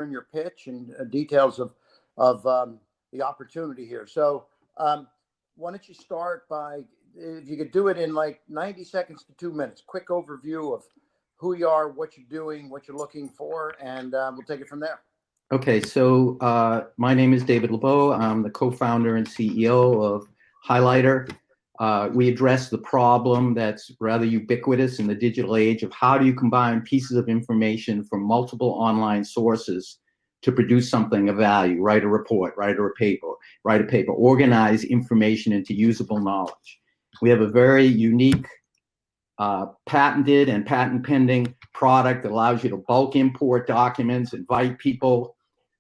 in your pitch and details of the opportunity here. So why don't you start by, if you could do it in like 90 seconds to 2 minutes, quick overview of who you are, what you're doing, what you're looking for, and we'll take it from there. Okay, so my name is David Lebow. I'm the co-founder and CEO of HyLighter. We address the problem that's rather ubiquitous in the digital age of how do you combine pieces of information from multiple online sources to produce something of value, write a report, write a paper, organize information into usable knowledge. We have a very unique patented and patent pending product that allows you to bulk import documents, invite people,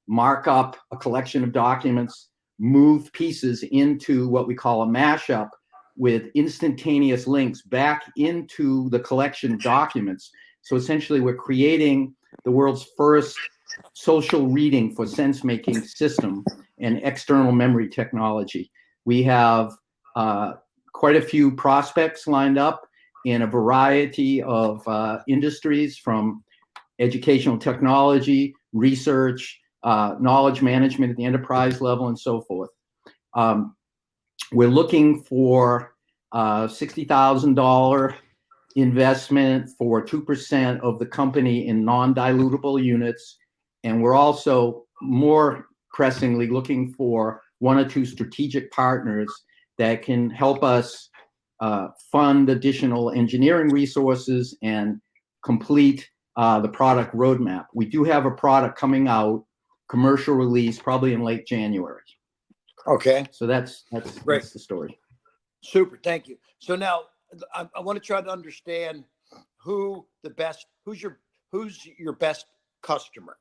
mark up a collection of documents, move pieces into what we call a mashup with instantaneous links back into the collection of documents. So essentially we're creating the world's first social reading for sense-making system and external memory technology. We have quite a few prospects lined up in a variety of industries, from educational technology, research, knowledge management at the enterprise level, and so forth. We're looking for $60,000 investment for 2% of the company in non-dilutable units. And we're also more pressingly looking for 1 or 2 strategic partners that can help us fund additional engineering resources and complete the product roadmap. We do have a product coming out, commercial release, probably in late January. Okay. So that's Great. That's the story. Super. Thank you. So now I want to try to understand who's your best customer,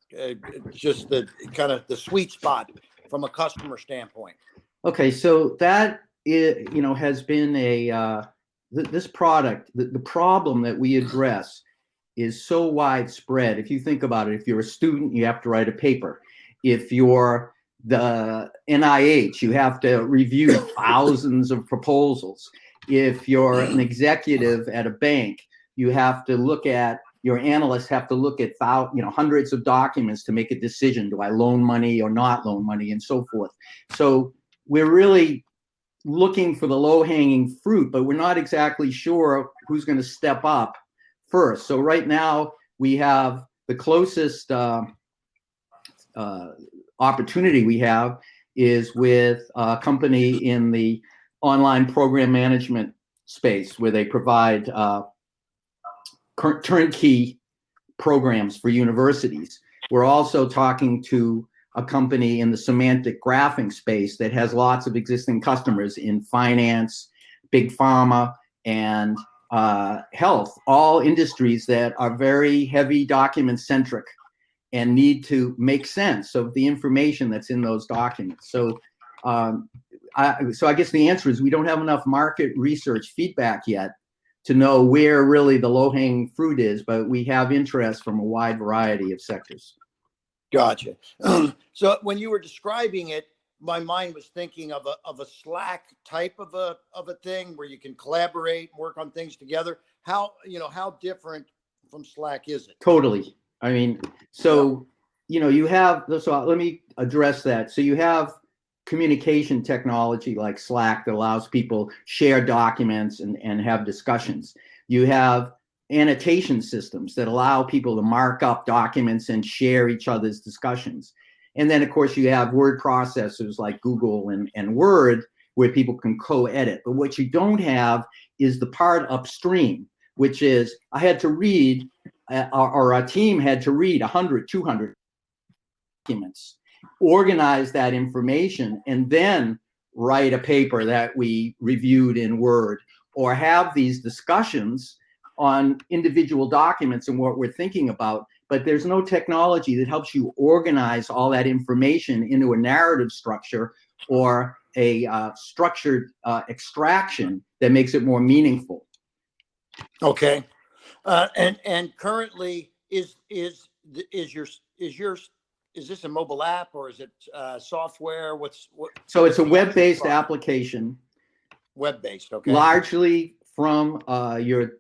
just the kind of the sweet spot from a customer standpoint. Okay, so that has been this product. The problem that we address is so widespread. If you think about it, if you're a student, you have to write a paper. If you're the NIH, you have to review thousands of proposals. If you're an executive at a bank, you have to look at, your analysts have to look at hundreds of documents to make a decision. Do I loan money or not loan money, and so forth. So we're really looking for the low-hanging fruit, but we're not exactly sure who's going to step up first. So right now we have the closest opportunity we have is with a company in the online program management space, where they provide turnkey programs for universities. We're also talking to a company in the semantic graphing space that has lots of existing customers in finance, big pharma, and health, all industries that are very heavy document centric and need to make sense of the information that's in those documents. So I guess the answer is we don't have enough market research feedback yet to know where really the low-hanging fruit is, but we have interest from a wide variety of sectors. Gotcha. So when you were describing it, my mind was thinking of a Slack type of a thing where you can collaborate, work on things together. How different from Slack is it? Totally. I mean, so you have, so let me address that. So you have communication technology like Slack that allows people share documents and have discussions. You have annotation systems that allow people to mark up documents and share each other's discussions. And then, of course, you have word processors like Google and Word, where people can co-edit. But what you don't have is the part upstream, which is I had to read, or our team had to read 100, 200 documents, organize that information, and then write a paper that we reviewed in Word, or have these discussions on individual documents and what we're thinking about. But there's no technology that helps you organize all that information into a narrative structure or a structured extraction that makes it more meaningful. Okay. And currently is this a mobile app, or is it software? So it's a web-based application. Web-based, okay. Largely from your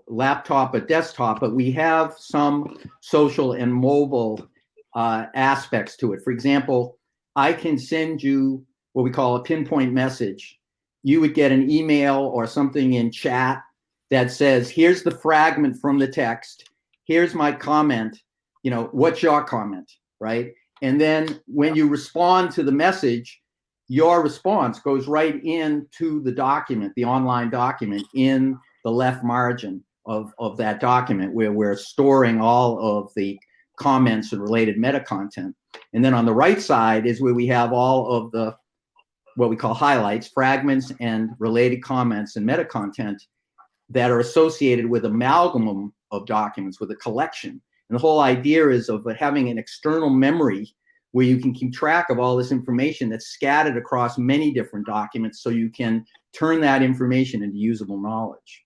laptop or desktop, but we have some social and mobile aspects to it. For example, I can send you what we call a pinpoint message. You would get an email or something in chat that says, here's the fragment from the text. Here's my comment. You know, what's your comment, right? And then when you respond to the message, your response goes right into the document, the online document, in the left margin of that document, where we're storing all of the comments and related meta content. And then on the right side is where we have all of the what we call highlights, fragments, and related comments and meta content that are associated with amalgam of documents, with a collection. And the whole idea is of having an external memory where you can keep track of all this information that's scattered across many different documents, so you can turn that information into usable knowledge.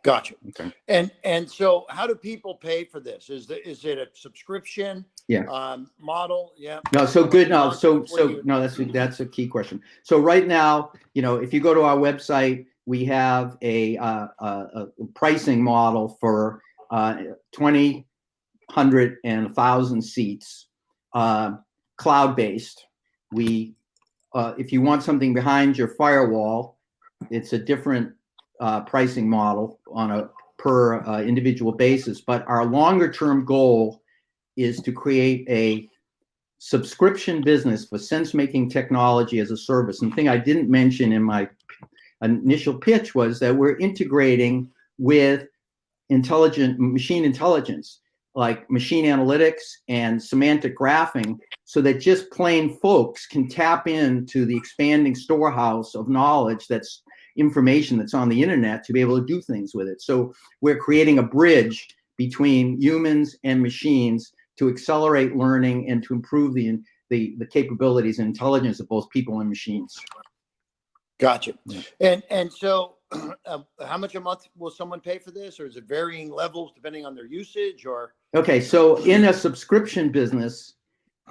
Gotcha. Okay. And so how do people pay for this? Is it a subscription model? Yeah. No, so good. No, no, that's a key question. So right now, you know, if you go to our website, we have a pricing model for 20, 100, and 1,000 seats, cloud-based. We, if you want something behind your firewall, it's a different pricing model on a per individual basis. But our longer-term goal is to create a subscription business for sense-making technology as a service. And the thing I didn't mention in my initial pitch was that we're integrating with machine intelligence, like machine analytics and semantic graphing, so that just plain folks can tap into the expanding storehouse of knowledge, that's information that's on the internet, to be able to do things with it. So we're creating a bridge between humans and machines to accelerate learning and to improve the capabilities and intelligence of both people and machines. Gotcha. Yeah. And so how much a month will someone pay for this, or is it varying levels depending on their usage? Or okay, so in a subscription business,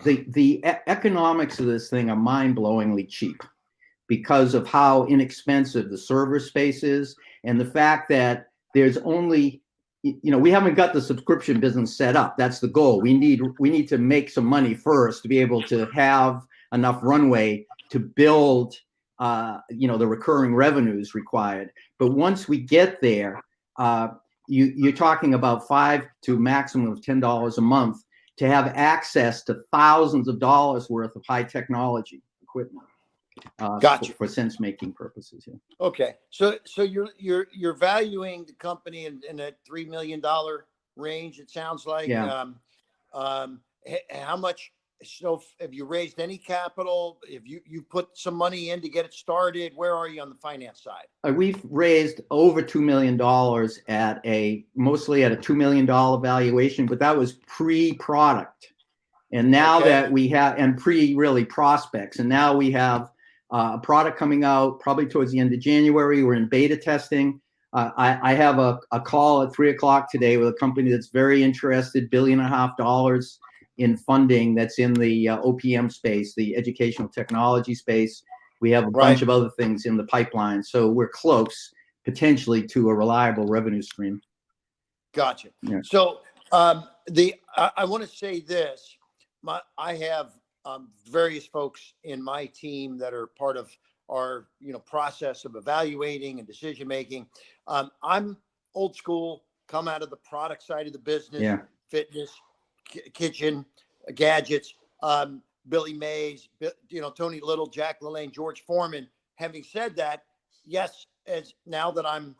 the economics of this thing are mind-blowingly cheap because of how inexpensive the server space is, and the fact that there's only, you know, we haven't got the subscription business set up. That's the goal. We need to make some money first to be able to have enough runway to build you know, the recurring revenues required. But once we get there, you're talking about $5 to a maximum of $10 a month to have access to thousands of dollars worth of high technology equipment. Gotcha. For sense making purposes. Yeah. Okay, so you're valuing the company in a $3 million range, it sounds like. Yeah. How much? So have you raised any capital? Have you put some money in to get it started? Where are you on the finance side? We've raised over $2 million mostly at a $2 million valuation, but that was pre-product. And now that we have, and really prospects, and now we have a product coming out probably towards the end of January. We're in beta testing. I have a call at 3 o'clock today with a company that's very interested, $1.5 billion in funding, that's in the OPM space, the educational technology space. We have a bunch of other things in the pipeline. So we're close, potentially, to a reliable revenue stream. Gotcha. Yeah. So I want to say this. I have various folks in my team that are part of our process of evaluating and decision making. I'm old school, come out of the product side of the business, fitness, kitchen, gadgets, Billy Mays, Tony Little, Jack LaLanne, George Foreman. Having said that, yes, as now that I'm,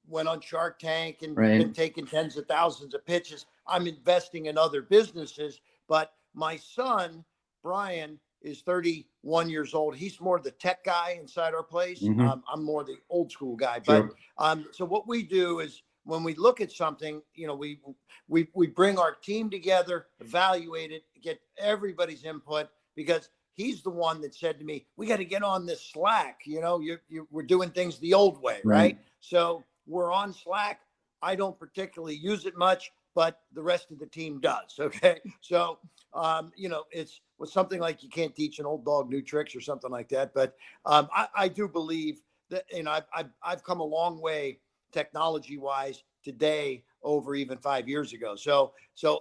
went on Shark Tank and been taking tens of thousands of pitches, I'm investing in other businesses. But my son, Brian, is 31 years old. He's more the tech guy inside our place. Mm-hmm. I'm more the old school guy. Sure. But so what we do is, when we look at something, we bring our team together, evaluate it, get everybody's input, because he's the one that said to me, we got to get on this Slack. We're doing things the old way, right? So we're on Slack. I don't particularly use it much, but the rest of the team does. Okay. So, it's something like you can't teach an old dog new tricks or something like that. But I do believe that, I've come a long way technology wise today over even 5 years ago. So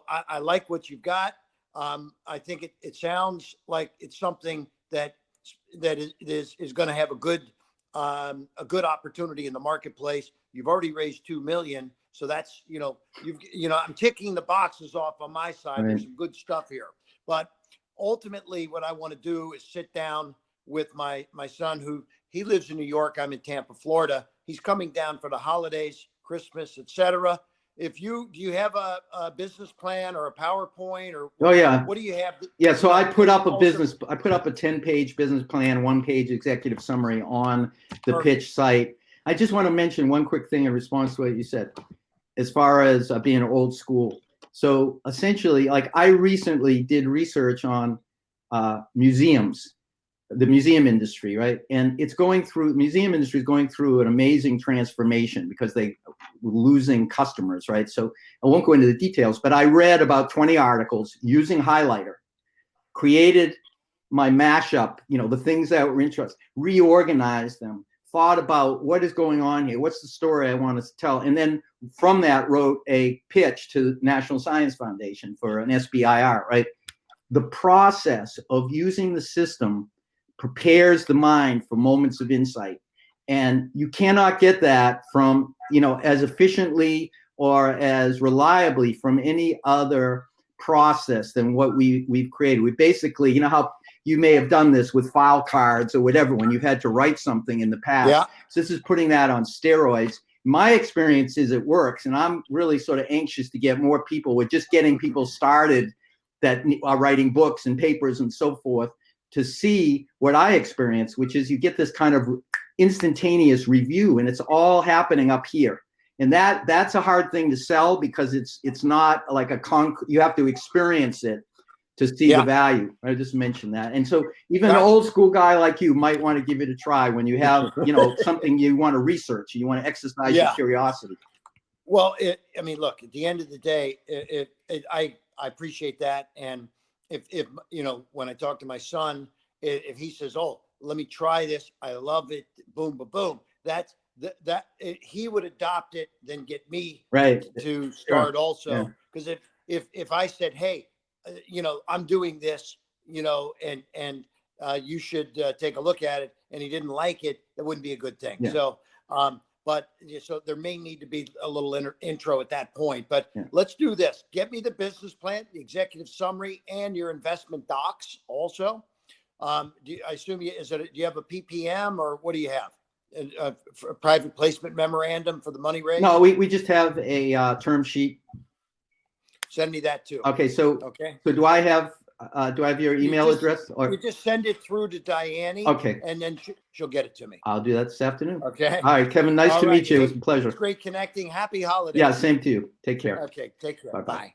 I like what you've got. I think it sounds like it's something that is going to have a good opportunity in the marketplace. You've already raised 2 million. So that's, I'm ticking the boxes off on my side. Right. There's some good stuff here, but ultimately what I want to do is sit down with my son, who he lives in New York. I'm in Tampa, Florida. He's coming down for the holidays, Christmas, etc. Do you have a business plan or a PowerPoint or Oh yeah. What do you have? Yeah. So I put up a 10-page business plan, 1-page executive summary on the pitch site. I just want to mention one quick thing in response to what you said, as far as being old school. So essentially, like, I recently did research on museums, the museum industry, right? And the museum industry is going through an amazing transformation because they were losing customers, right? So I won't go into the details, but I read about 20 articles using HyLighter, created my mashup, the things that were interesting, reorganized them, thought about what is going on here, what's the story I want to tell, and then from that wrote a pitch to the National Science Foundation for an SBIR, right? The process of using the system prepares the mind for moments of insight. And you cannot get that from, as efficiently or as reliably from any other process than what we've created. We basically, how you may have done this with file cards or whatever when you've had to write something in the past. Yeah. So this is putting that on steroids. My experience is it works, and I'm really sort of anxious to get more people. We're just getting people started that are writing books and papers and so forth to see what I experience, which is you get this kind of instantaneous review, and it's all happening up here. And that's a hard thing to sell because it's not like you have to experience it to see the value. I just mentioned that. And so even an old school guy like you might want to give it a try when you have, something you want to research and you want to exercise your curiosity. Well, look, at the end of the day, I appreciate that. And if when I talk to my son, if he says, "Oh, let me try this, I love it," boom, boom, boom, he would adopt it, then get me to start also. Because if I said, "Hey, I'm doing this, and you should take a look at it," and he didn't like it, that wouldn't be a good thing. Yeah. So, so there may need to be a little intro at that point, but let's do this. Get me the business plan, the executive summary, and your investment docs also. I assume do you have a PPM, or what do you have? A private placement memorandum for the money raised? No, we just have a term sheet. Send me that too. Okay. So do I have your email address? Or you just send it through to Diane. Okay. And then she'll get it to me. I'll do that this afternoon. Okay. All right, Kevin. Nice to meet you. It was a pleasure. It's great connecting. Happy holidays. Yeah, same to you. Take care. Okay. Take care. Bye-bye. Bye.